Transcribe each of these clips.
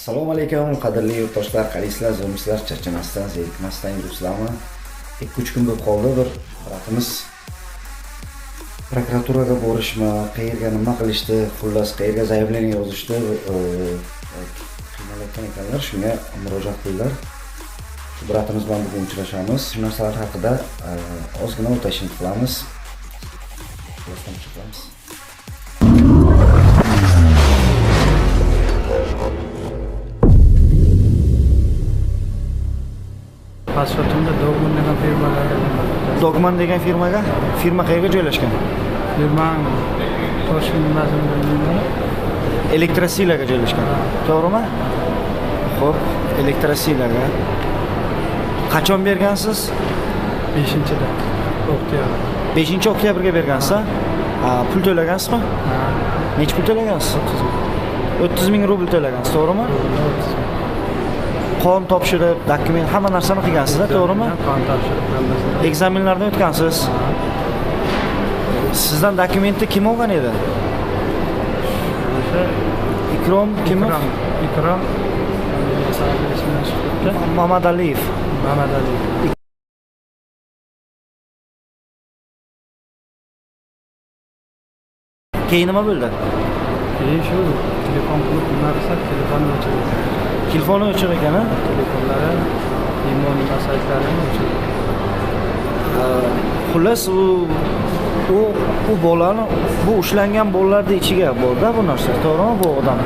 Assalomu alaykum, qadrli yurtdoshlar, qalisizlar, zo'rmisizlar, charchamasdan, zerikmasdan yuribsizlarmi? 2-3 kun bo'lib qoldi, bir biratimiz prokuraturaga borishmi, qayerga nima qilishdi, xullas qayerga zaявleniya yozishdi, qiynalayotgan ekanlar, shunga murojaat qildilar. Shu biratimiz bilan bugun uchrashamiz. Shu narsalar haqida ozgina o'tashni qilamiz. Pasportimda Dogman degan firmaga. Dogman degan firmaga? Firma qayerga joylashgan? Firma Toshkentda Elektrosilaga joylashgan. To'g'rimi? Xo'p, Elektrosilaga. Qachon bergansiz? 5-da. Oktyabr. 5-oktyabrga bergansiz? Pul to'lagansizmi? Ha. Nech pul to'lagansiz? 30 ming rubl to'lagansiz, to'g'rimi? Qon topshirib, dokument, hamma narsani qilgansiz, to'g'rimi? Qon topshirib, hammasini. Ekzaminlardan o'tgansiz. Sizdan dokumentni kim olgan edi? Ikrom kim? Ikrom. Mamad Aliyev. Mamad Aliyev. Keyin nima bo'ldi? Shu telefon qilib unarsaq telefonni o'chirdi. Telefoni o'chir ekan, ha? Telefonlari, imoning masajlarini o'chirdi. Xullas u bolani, bu ushlangan bolalarning ichiga bor-da bu narsa, to'g'rimi bu odam?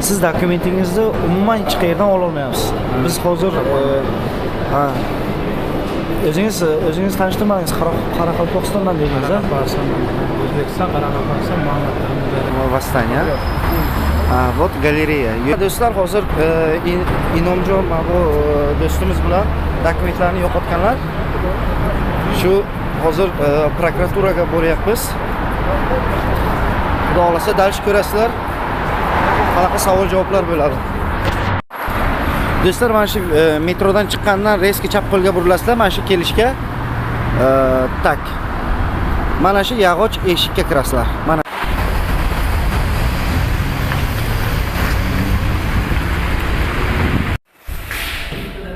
Siz dokumentingizni umuman hech qayerdan ola olmayapsiz. Biz hozir o'zingiz tanishtirmadingiz, Qoraqalpog'istondan dedingiz, ha? O'zbekiston, Qoraqalpog'iston, Vostaniya. Вот galereya. Do'stlar, hozir Inomjon bu do'stimiz bilan dokumentlarni yo'qotganlar. Shu hozir prokuraturaga boryapmiz. Xudo xolasa dalish ko'rasizlar. Qanaqa savol-javoblar bo'ladi. Do'stlar, mana shu metrodan chiqqandan reski chap qo'lga burilasizlar, mana shu kelishga tak. Mana shu yog'och eshikka kirasizlar.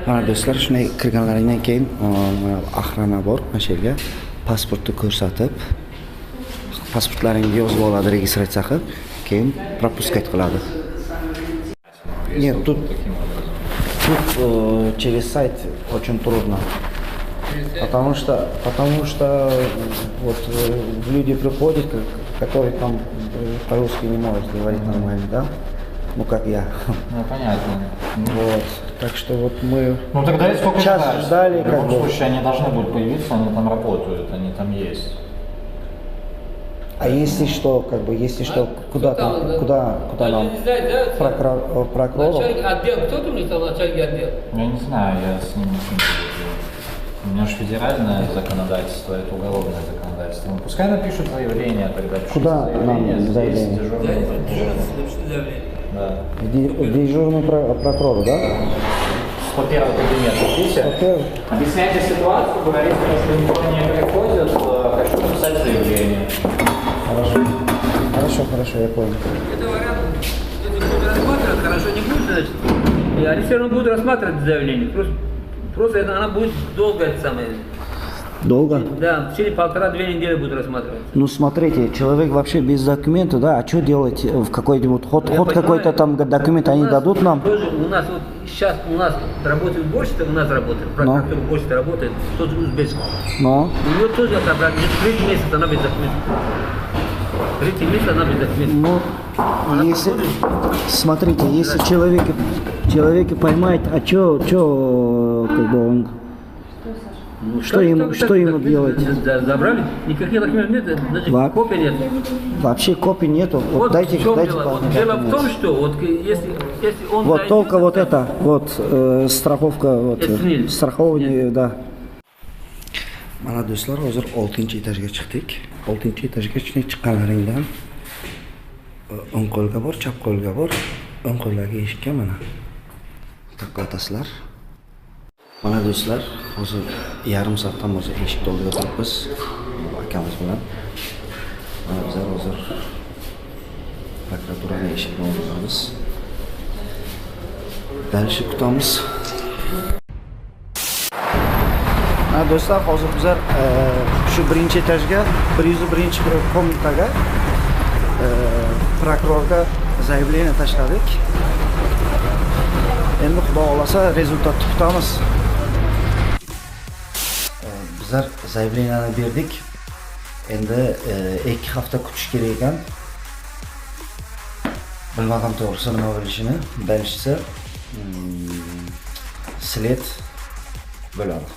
Mana do'stlar, shunday kirganlaringdan keyin axrana bor, mana shu yerga pasportni ko'rsatib, pasportlaringni yozib oladi, registratsiya qilib, keyin пропускать qiladi. Нет, тут через сайт очень трудно. Потому что вот люди приходят, которые там по-русски не могут говорить нормально, да? Ну как я. Ну понятно. Вот. Так что вот мы тогда сколько час ждали, в любом случае они должны будут появиться, они там работают, они там есть. А если что, куда нам? Прокурор? Начальник отдела, кто у них там начальник отдела? Я не знаю, я с ним не знаю. У меня же федеральное законодательство, это уголовное законодательство. Ну, пускай напишут заявление тогда. Куда нам заявление? Да. Дежурный прокурор, да? 101 кабинет, видите? Объясняйте ситуацию, говорите, если никто не приходит, хочу написать заявление. Хорошо, я понял. Это вариант, если будут рассматривать, хорошо не будет, значит. И они все равно будут рассматривать заявление. Просто она будет долго, это самое. Долго? Да, в течение 1,5-2 недели будут рассматривать. Ну смотрите, человек вообще без документа, да, а что делать в какой-нибудь ход какой-то там документ они дадут нам? Тоже у нас вот сейчас работает больше, у нас работает, прокуратура больше работает, тот же узбекский. Но? У него тоже отобрать, 3 месяца она без документов. 3 месяца она без документов. Ну, если, смотрите, если человека поймает, а что как бы он... Ну, что ему делать? Забрали? Никаких документов нет, значит копий нет. Вообще копий нету. Вот дайте дело в том, что вот если он вот зайдет, только вот это, вот страховка, вот страхование, да. Mana do'stlar, hozir 6-etajga chiqdik. 6-etajga chiqqanlaringdan o'ng qo'lga bor, chap qo'lga bor, o'ng qo'ldagi eshikka mana taqqotasizlar. Mana do'stlar, hozir yarim soatdan hozir eshik oldida turibmiz akamiz bilan. Bizlar hozir prokuraturaning eshigini ochamiz. Dalshi kutamiz. Ha do'stlar, hozir bizlar shu birinchi etajga 101-komnataga prokurorga zaявlение tashladik. Endi xudo xolasa rezultatni kutamiz. Bizlar zaявleniyani berdik. Endi 2 hafta kutish kerak ekan. Bilmadim to'g'risi nima bo'lishini. Birinchisi slet bo'ladi.